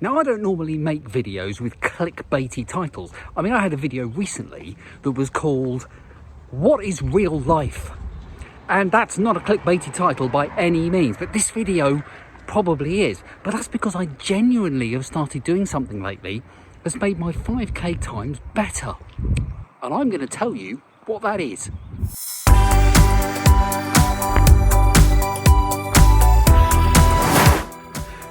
Now, I don't normally make videos with clickbaity titles. I mean, I had a video recently that was called "What is Real Life?" And that's not a clickbaity title by any means, but this video probably is. But that's because I genuinely have started doing something lately that's made my 5k times better. And I'm going to tell you what that is.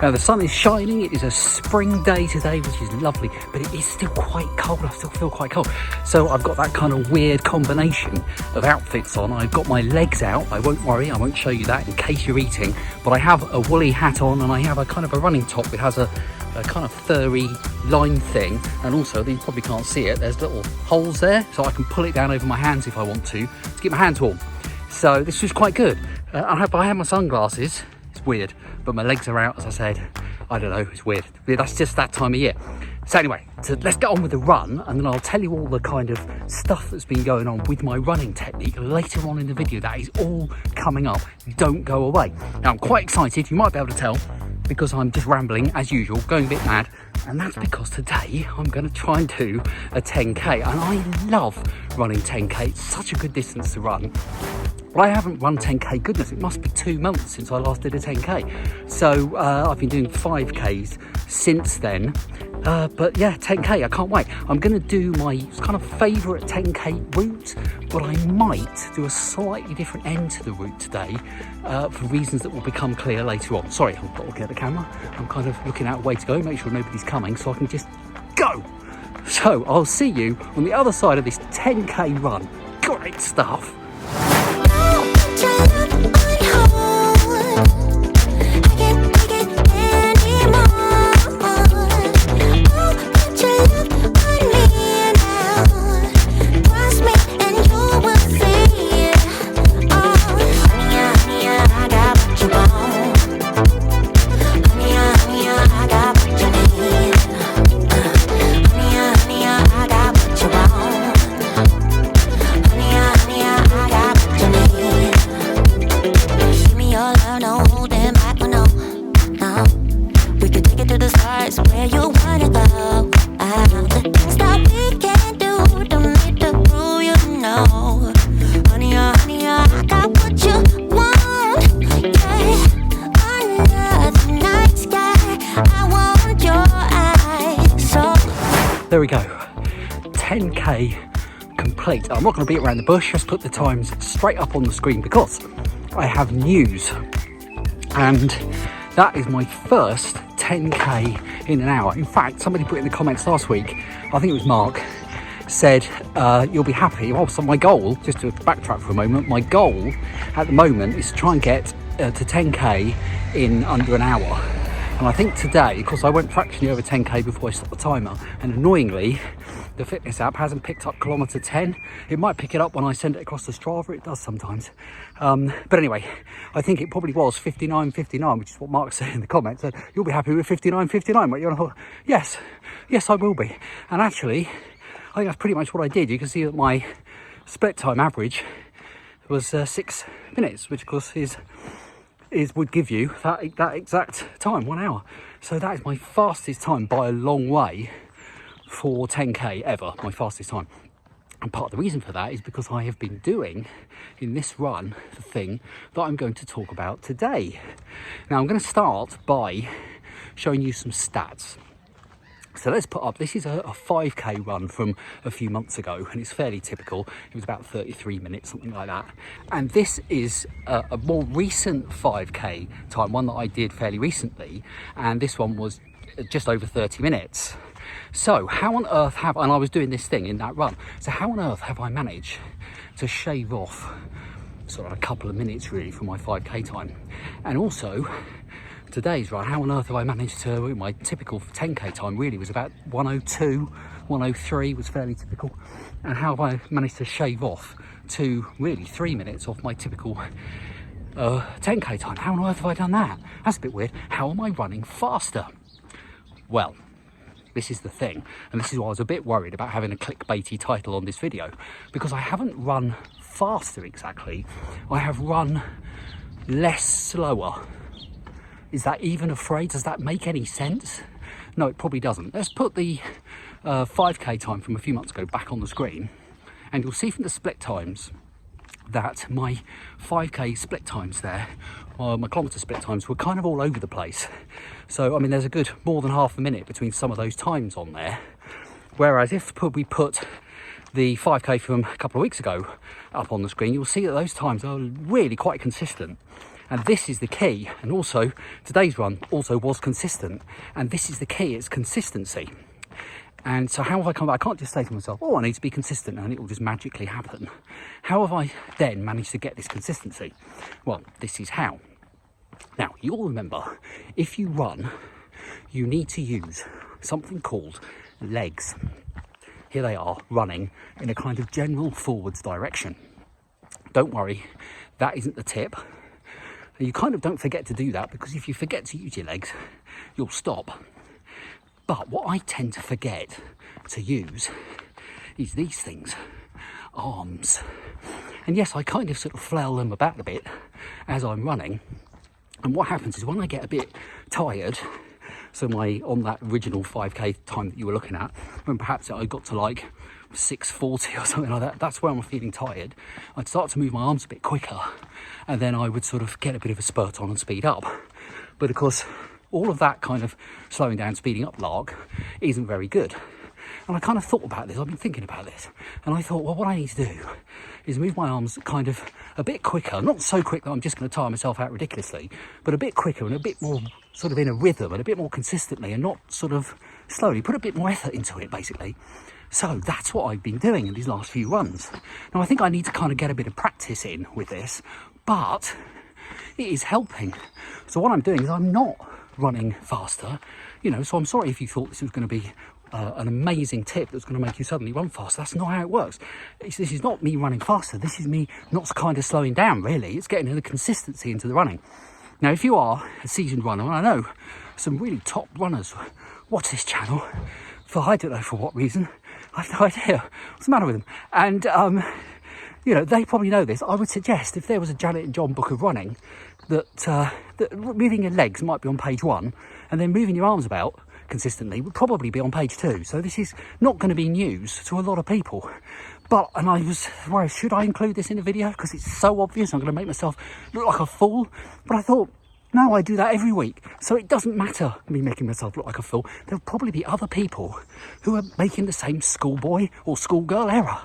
Now the sun is shining, it is a spring day today, which is lovely, but it is still quite cold. I still feel quite cold. So I've got that kind of weird combination of outfits on. I've got my legs out, I won't worry, I won't show you that in case you're eating, but I have a woolly hat on and I have a kind of a running top that has a kind of furry line thing, and also, you probably can't see it, there's little holes there, so I can pull it down over my hands if I want to keep my hands warm. So this is quite good. I have my sunglasses. It's weird, but my legs are out, as I said. I don't know, it's weird. That's just that time of year. So anyway, let's get on with the run, and then I'll tell you all the kind of stuff that's been going on with my running technique later on in the video. That is all coming up. Don't go away. Now, I'm quite excited, you might be able to tell, because I'm just rambling as usual, going a bit mad, and that's because today I'm going to try and do a 10k, and I love running 10k. It's such a good distance to run. But I haven't run 10k, goodness, it must be 2 months since I last did a 10k. So I've been doing 5ks since then. But yeah, 10k, I can't wait. I'm going to do my kind of favourite 10k route, but I might do a slightly different end to the route today for reasons that will become clear later on. Sorry, I'm not looking at the camera. I'm kind of looking out a way to go, make sure nobody's coming so I can just go. So I'll see you on the other side of this 10k run. Great stuff. There we go, 10k complete. I'm not going to beat around the bush, just put the times straight up on the screen because I have news, and that is my first 10k in an hour. In fact, somebody put in the comments last week, I think it was Mark, said you'll be happy. Well, so my goal, just to backtrack for a moment, my goal at the moment is to try and get to 10k in under an hour. And I think today, because I went fractionally over 10k before I stopped the timer, and annoyingly, the fitness app hasn't picked up kilometre 10. It might pick it up when I send it across to Strava, it does sometimes. But anyway, I think it probably was 59.59, which is what Mark said in the comments. Said, you'll be happy with 59.59, won't you? And I thought, yes, I will be. And actually, I think that's pretty much what I did. You can see that my split time average was 6 minutes, which of course would give you that exact time, 1 hour. So that is my fastest time by a long way for 10k ever, my fastest time. And part of the reason for that is because I have been doing in this run the thing that I'm going to talk about today. Now I'm going to start by showing you some stats. So let's put up, this is a 5k run from a few months ago, and it's fairly typical. It was about 33 minutes, something like that. And this is a more recent 5k time, one that I did fairly recently, and this one was just over 30 minutes. So how on earth and I was doing this thing in that run, so how on earth have I managed to shave off sort of a couple of minutes really for my 5k time? And also, today's run, how on earth have I managed to, my typical 10k time really was about 102, 103 was fairly typical. And how have I managed to shave off to really 3 minutes off my typical 10k time? How on earth have I done that? That's a bit weird. How am I running faster? Well, this is the thing, and this is why I was a bit worried about having a clickbaity title on this video, because I haven't run faster exactly, I have run less slower. Is that even a phrase? Does that make any sense? No, it probably doesn't. Let's put the 5k time from a few months ago back on the screen, and you'll see from the split times that my 5k split times there, my kilometre split times, were kind of all over the place. So I mean, there's a good more than half a minute between some of those times on there, whereas if we put the 5k from a couple of weeks ago up on the screen, you'll see that those times are really quite consistent. And this is the key. And also today's run also was consistent, and this is the key, it's consistency. And so how have I come back? I can't just say to myself, oh, I need to be consistent and it will just magically happen. How have I then managed to get this consistency? Well, this is how. Now, you'll remember, if you run, you need to use something called legs. Here they are, running in a kind of general forwards direction. Don't worry, that isn't the tip. You kind of don't forget to do that, because if you forget to use your legs, you'll stop. But what I tend to forget to use is these things, arms. And yes, I kind of sort of flail them about a bit as I'm running. And what happens is when I get a bit tired, so on that original 5k time that you were looking at, when perhaps I got to like 6:40 or something like that, that's where I'm feeling tired, I'd start to move my arms a bit quicker, and then I would sort of get a bit of a spurt on and speed up. But of course, all of that kind of slowing down, speeding up lark isn't very good. And I kind of thought about this, I've been thinking about this, and I thought, well, what I need to do is move my arms kind of a bit quicker, not so quick that I'm just going to tire myself out ridiculously, but a bit quicker and a bit more sort of in a rhythm and a bit more consistently, and not sort of slowly, put a bit more effort into it basically. So that's what I've been doing in these last few runs. Now I think I need to kind of get a bit of practice in with this, but it is helping. So what I'm doing is I'm not running faster, you know, so I'm sorry if you thought this was going to be an amazing tip that's going to make you suddenly run faster. That's not how it works. This is not me running faster, this is me not kind of slowing down really. It's getting the consistency into the running. Now if you are a seasoned runner, and I know some really top runners watch this channel for I don't know for what reason, I have no idea what's the matter with them, and you know, they probably know this. I would suggest if there was a Janet and John book of running, that moving your legs might be on page 1, and then moving your arms about consistently would probably be on page 2. So this is not going to be news to a lot of people. But, and I was worried, should I include this in the video? Because it's so obvious, I'm going to make myself look like a fool. But I thought, no, I do that every week. So it doesn't matter me making myself look like a fool. There'll probably be other people who are making the same schoolboy or schoolgirl error.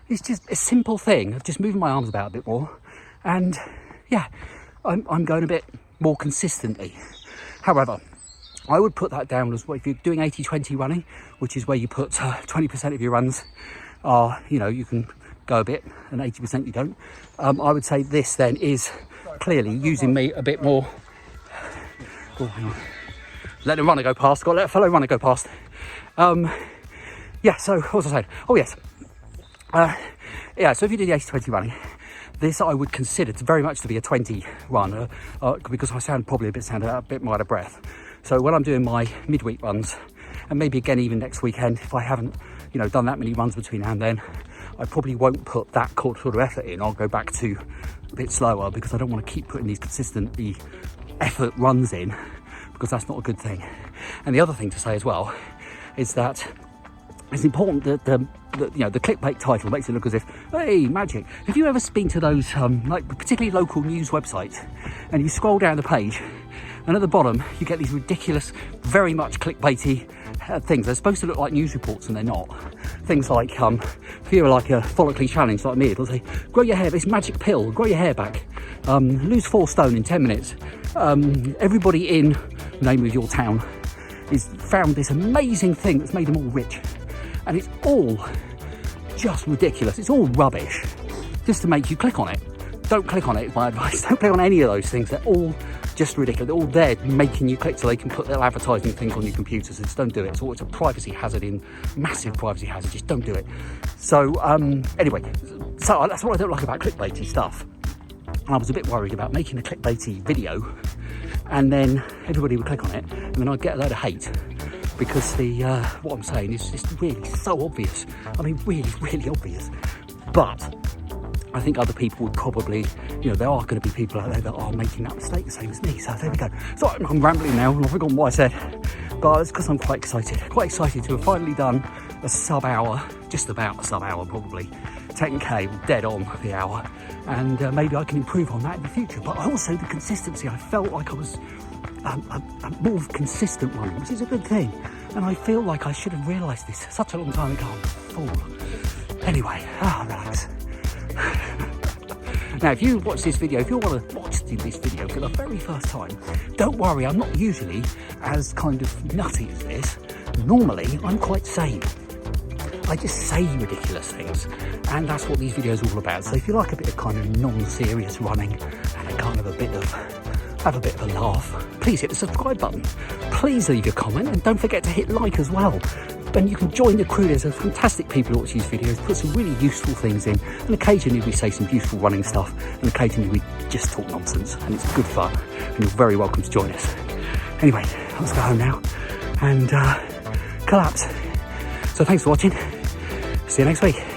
It's just a simple thing of just moving my arms about a bit more. And yeah, I'm going a bit more consistently. However, I would put that down as well. If you're doing 80-20 running, which is where you put 20% of your runs are, you know, you can go a bit and 80% you don't. I would say this then is clearly using me a bit more. Oh, hang on. Let the runner go past. Got to let a fellow runner go past. Yeah, so what was I saying? Oh, yes. Yeah, so if you do the 80-20 running, this I would consider to very much to be a 20 run, because I sound probably a bit more out of breath. So when I'm doing my midweek runs, and maybe again even next weekend, if I haven't, you know, done that many runs between now and then, I probably won't put that sort of effort in. I'll go back to a bit slower, because I don't want to keep putting these consistent effort runs in, because that's not a good thing. And the other thing to say as well is that it's important that the clickbait title makes it look as if, hey, magic. Have you ever been to those like particularly local news websites, and you scroll down the page, and at the bottom you get these ridiculous, very much clickbaity things. They're supposed to look like news reports and they're not. Things like if you're like a follically challenged like me, it'll say, grow your hair, this magic pill, grow your hair back, lose 4 stone in 10 minutes, everybody in name of your town has found this amazing thing that's made them all rich. And it's all just ridiculous. It's all rubbish, just to make you click on it. Don't click on it, is my advice. Don't click on any of those things. They're all just ridiculous. They're all there making you click so they can put their advertising things on your computer. So just don't do it. It's a privacy hazard, massive privacy hazard. Just don't do it. So anyway, so that's what I don't like about clickbaity stuff. And I was a bit worried about making a clickbaity video, and then everybody would click on it, and then I'd get a load of hate. Because what I'm saying is just really so obvious. I mean, really, really obvious. But I think other people would probably, you know, there are going to be people out there that are making that mistake the same as me. So there we go. So I'm rambling now, and I've forgotten what I said. but it's because I'm quite excited to have finally done a sub-hour, just about a sub-hour probably, 10k, dead on the hour, and maybe I can improve on that in the future. But also the consistency, I felt like I was a more consistent runner, which is a good thing, and I feel like I should have realised this such a long time ago. I'm a fool. Anyway, relax. Now, if you watch this video, if you want to watch this video for the very first time, don't worry, I'm not usually as kind of nutty as this. Normally, I'm quite sane. I just say ridiculous things, and that's what these videos are all about. So if you like a bit of kind of non-serious running and a kind of have a bit of a laugh, please hit the subscribe button. Please leave a comment, and don't forget to hit like as well. And you can join the crew. There's fantastic people who watch these videos, put some really useful things in, and occasionally we say some useful running stuff, and occasionally we just talk nonsense, and it's good fun, and you're very welcome to join us. Anyway, let's go home now and collapse. So thanks for watching. See you next week.